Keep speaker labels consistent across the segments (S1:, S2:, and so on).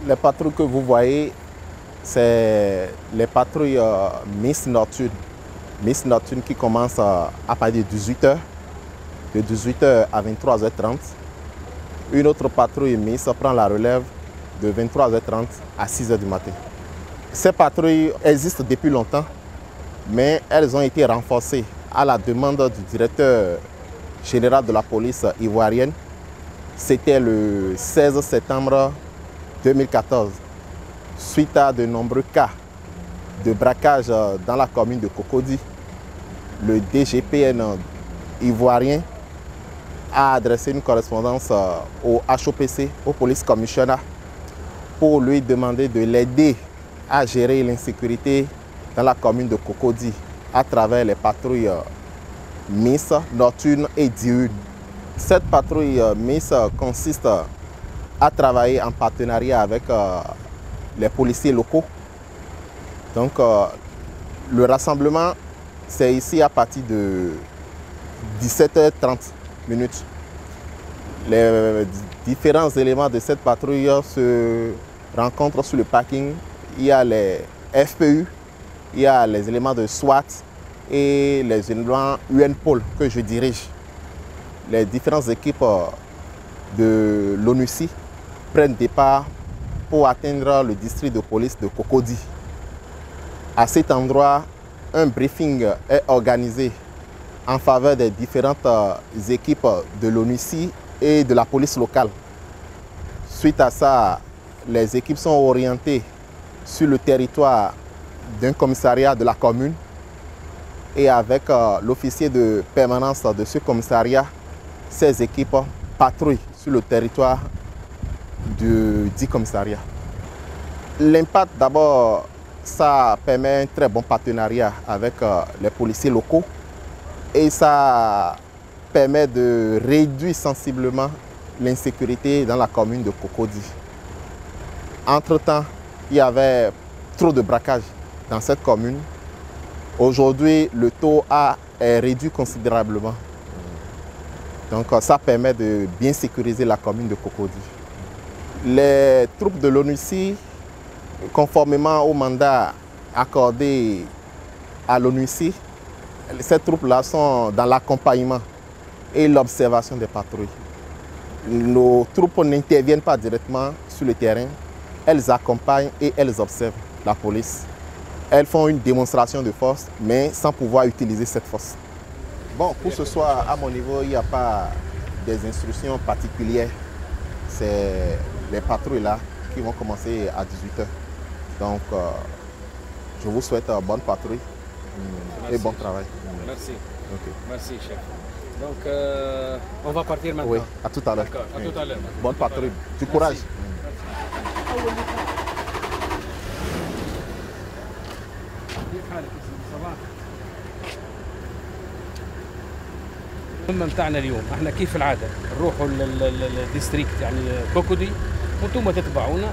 S1: Les patrouilles que vous voyez, c'est les patrouilles Miss Nocturne. Miss Nocturne qui commence à partir de 18h, de 18h à 23h30. Une autre patrouille Miss prend la relève de 23h30 à 6h du matin. Ces patrouilles existent depuis longtemps, mais elles ont été renforcées à la demande du directeur général de la police ivoirienne. C'était le 16 septembre 2014, suite à de nombreux cas de braquage dans la commune de Cocody. Le DGPN ivoirien a adressé une correspondance au HOPC, au Police Commissioner, pour lui demander de l'aider à gérer l'insécurité dans la commune de Cocody à travers les patrouilles Miss, nocturnes et diurnes. Cette patrouille Miss consiste à travailler en partenariat avec les policiers locaux. Donc le rassemblement, c'est ici à partir de 17h30. Les différents éléments de cette patrouille se rencontrent sur le parking. Il y a les FPU, il y a les éléments de SWAT et les éléments UNPOL que je dirige. Les différentes équipes de l'ONUCI prennent départ pour atteindre le district de police de Cocody. À cet endroit, un briefing est organisé en faveur des différentes équipes de l'ONUCI et de la police locale. Suite à ça, les équipes sont orientées sur le territoire d'un commissariat de la commune et avec l'officier de permanence de ce commissariat, ces équipes patrouillent sur le territoire du dit commissariat. L'impact, d'abord, ça permet un très bon partenariat avec les policiers locaux et ça permet de réduire sensiblement l'insécurité dans la commune de Cocody. Entre-temps, il y avait trop de braquages dans cette commune. Aujourd'hui, le taux est réduit considérablement. Donc ça permet de bien sécuriser la commune de Cocody. Les troupes de l'ONUCI, conformément au mandat accordé à l'ONUCI, ces troupes-là sont dans l'accompagnement et l'observation des patrouilles. Nos troupes n'interviennent pas directement sur le terrain, elles accompagnent et elles observent la police. Elles font une démonstration de force, mais sans pouvoir utiliser cette force. Bon, pour ce soir, à mon niveau, il n'y a pas des instructions particulières. C'est les patrouilles là qui vont commencer à 18h. Donc, je vous souhaite bonne patrouille et bon travail.
S2: Merci.
S1: Okay.
S2: Merci, chef. Donc, on va partir maintenant.
S1: Oui, à tout à l'heure.
S2: D'accord, à tout à l'heure.
S1: Bonne patrouille. Du courage.
S2: المهمة متاعنا اليوم احنا كيف العادة نروحوا للديستريكت يعني كوكودي وانتم تتبعونا.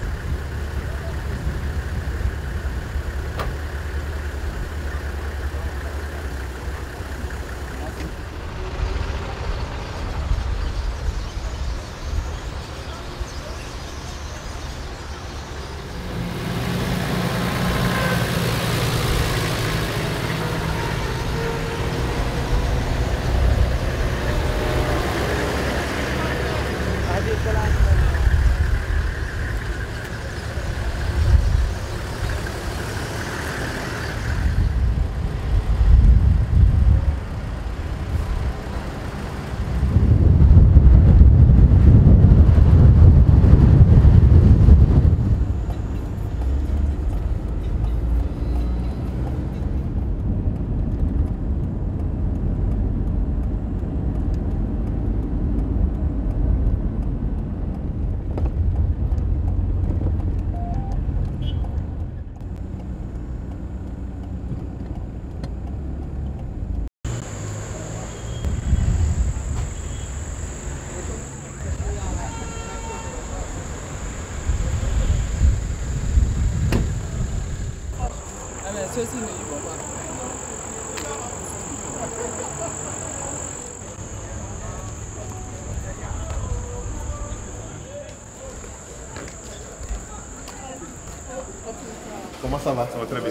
S1: ça va?
S3: Ça va très bien.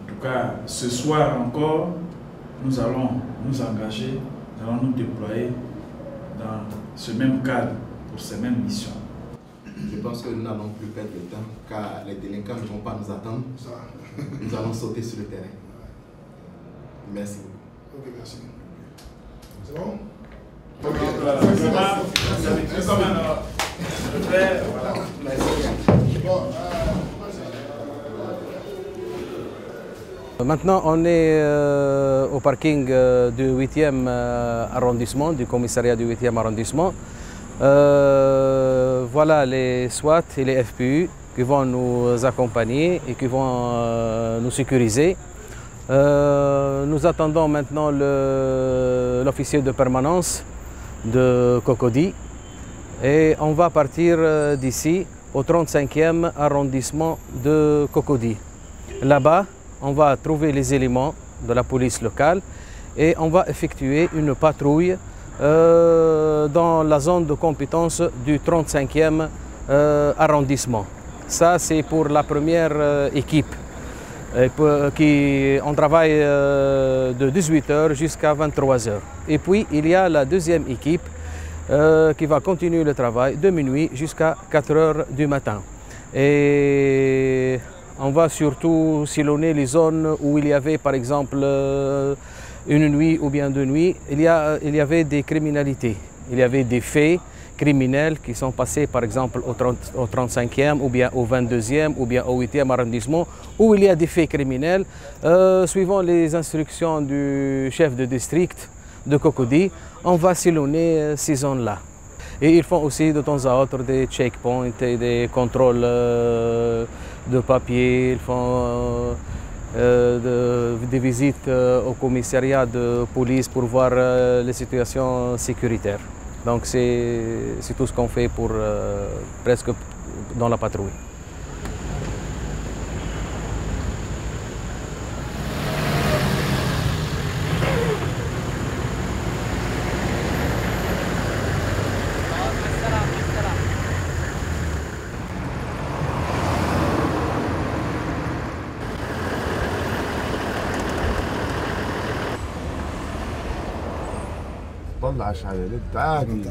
S4: En tout cas, ce soir encore, nous allons nous engager, nous allons nous déployer dans ce même cadre pour ces mêmes missions.
S1: Je pense que nous n'allons plus perdre le temps car les délinquants ne vont pas nous attendre. Nous allons sauter sur le terrain. Merci beaucoup.
S5: Ok, merci. C'est bon?
S2: Maintenant, on est au parking du 8e arrondissement, du commissariat du 8e arrondissement. Voilà les SWAT et les FPU qui vont nous accompagner et qui vont nous sécuriser. Nous attendons maintenant l'officier de permanence de Cocody et on va partir d'ici au 35e arrondissement de Cocody. Là-bas, on va trouver les éléments de la police locale et on va effectuer une patrouille dans la zone de compétence du 35e arrondissement. Ça, c'est pour la première équipe. On travaille de 18h jusqu'à 23h. Et puis, il y a la deuxième équipe qui va continuer le travail de minuit jusqu'à 4h du matin. Et on va surtout sillonner les zones où il y avait, par exemple, une nuit ou bien deux nuits, il y avait des criminalités. Il y avait des faits criminels qui sont passés, par exemple, au 35e ou bien au 22e ou bien au 8e arrondissement, où il y a des faits criminels. Suivant les instructions du chef de district de Cocody, on va sillonner ces zones-là. Et ils font aussi de temps à autre des checkpoints et des contrôles de papier. Ils font des visites au commissariat de police pour voir les situations sécuritaires. Donc c'est tout ce qu'on fait pour presque dans la patrouille.
S3: طلع الشعبية عادي.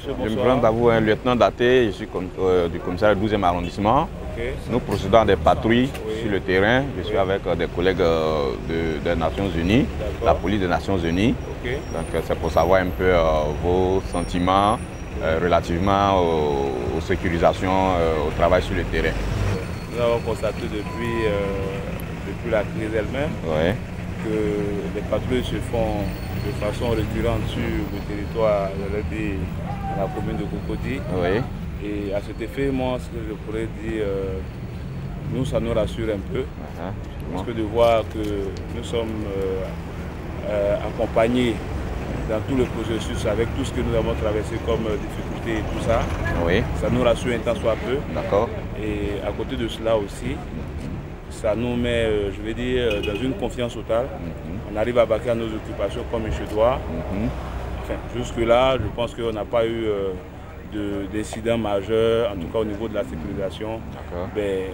S6: Je me présente à vous, un lieutenant Daté, je suis du commissariat du 12e arrondissement. Okay. Nous procédons des patrouilles sur le terrain. Je suis avec des collègues des Nations Unies, la police des Nations Unies. Okay. Donc c'est pour savoir un peu vos sentiments relativement aux sécurisations, au travail sur le terrain.
S7: Nous avons constaté depuis la crise elle-même que les patrouilles se font de façon récurrente sur le territoire de la commune de Cocody. Et à cet effet, moi, ce que je pourrais dire, nous, ça nous rassure un peu. Parce que de voir que nous sommes accompagnés dans tout le processus avec tout ce que nous avons traversé comme difficultés et tout ça, ça nous rassure un tant soit peu. Et à côté de cela aussi, ça nous met, je vais dire, dans une confiance totale. On arrive à vaquer à nos occupations comme il se doit. Enfin, jusque-là, je pense qu'on n'a pas eu d'incident majeur, en tout cas au niveau de la sécurisation. Ben,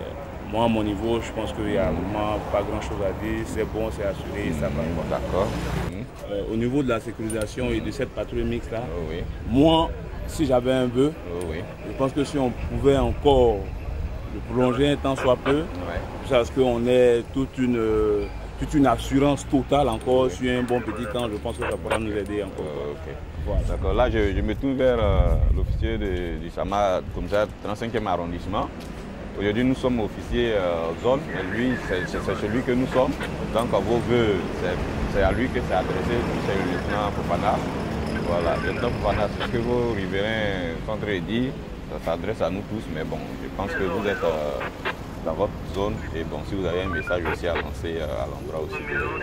S7: moi, à mon niveau, je pense qu'il n'y a vraiment pas grand-chose à dire. C'est bon, c'est assuré, ça va. Au niveau de la sécurisation et de cette patrouille mixte-là, moi, si j'avais un vœu, je pense que si on pouvait encore le prolonger un temps soit peu, parce qu'on ait toute une assurance totale encore sur un bon petit temps, je pense que ça pourra nous aider encore.
S6: Voilà. D'accord, là je me tourne vers l'officier du SAMA, comme ça, 35e arrondissement. Aujourd'hui nous sommes officiers zone, et lui c'est celui que nous sommes. Donc vos voeux, c'est à lui que c'est adressé, c'est le lieutenant Fofana. Voilà, le lieutenant Fofana, c'est ce que vos riverains sont en train de dire, ça s'adresse à nous tous, mais bon, je pense que vous êtes dans votre zone et bon, si vous avez un message aussi à lancer à l'endroit aussi de nos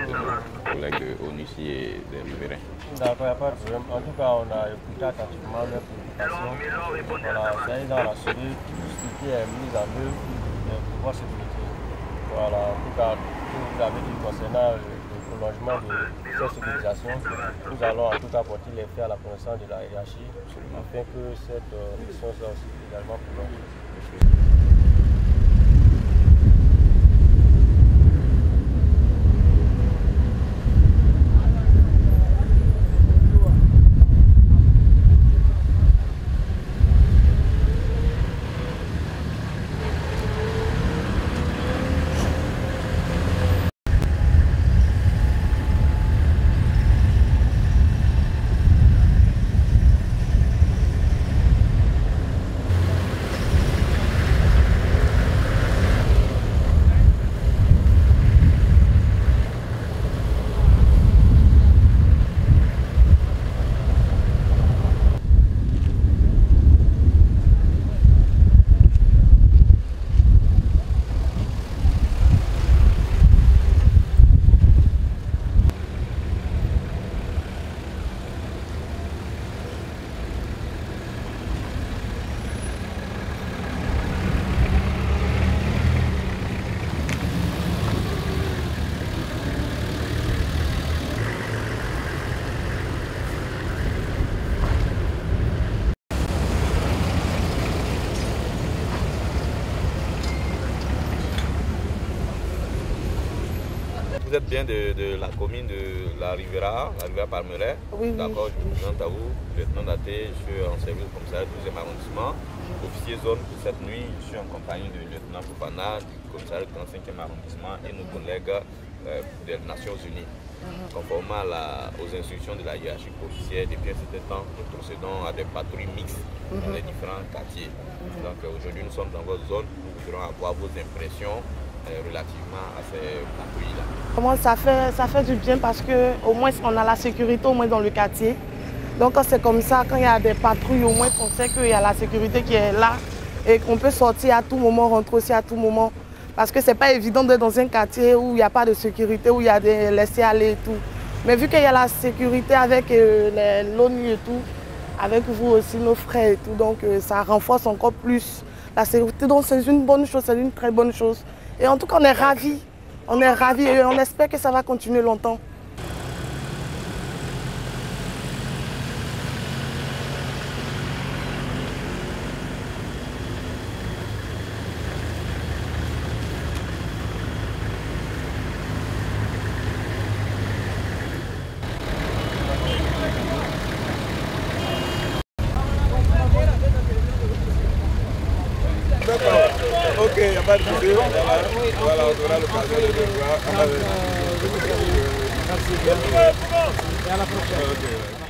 S6: collègues de ONUCI et des riverains.
S8: D'accord, il n'y a pas de problème. En tout cas, on a écouté attentivement leurs préoccupations. On a essayé d'en rassurer tout ce qui est mis en œuvre pour pouvoir sécurité. Voilà, en tout cas, ce que vous avez dit concernant le prolongement de cette sécurisation, nous allons en tout cas porter les faits à la connaissance de la hiérarchie afin que cette mission soit aussi également prolongée.
S6: Vous êtes bien de la commune de la Riviera Palmeraie.
S9: Oui,
S6: d'accord, je me présente à vous, lieutenant Daté, je suis en service comme ça, 12e arrondissement. Officier zone pour cette nuit, je suis en compagnie du lieutenant Fofana, du commissariat du 35e arrondissement et nos collègues des Nations Unies. Conformément aux instructions de la hiérarchie policière, depuis un certain temps, nous procédons à des patrouilles mixtes dans les différents quartiers. Donc aujourd'hui, nous sommes dans votre zone, nous voudrons avoir vos impressions relativement à ces patrouilles-là.
S9: Comment ça fait du bien parce qu'au moins on a la sécurité au moins dans le quartier. Donc quand c'est comme ça, quand il y a des patrouilles, au moins on sait qu'il y a la sécurité qui est là et qu'on peut sortir à tout moment, rentrer aussi à tout moment. Parce que c'est pas évident d'être dans un quartier où il n'y a pas de sécurité, où il y a des laissés-aller et tout. Mais vu qu'il y a la sécurité avec l'ONU et tout, avec vous aussi, nos frères et tout, donc ça renforce encore plus la sécurité. Donc c'est une bonne chose, c'est une très bonne chose. Et en tout cas, on est ravis et on espère que ça va continuer longtemps.
S3: Ok, il n'y a pas de souci. Voilà, on aura l'occasion de le voir.
S2: Merci bien. Et à la prochaine.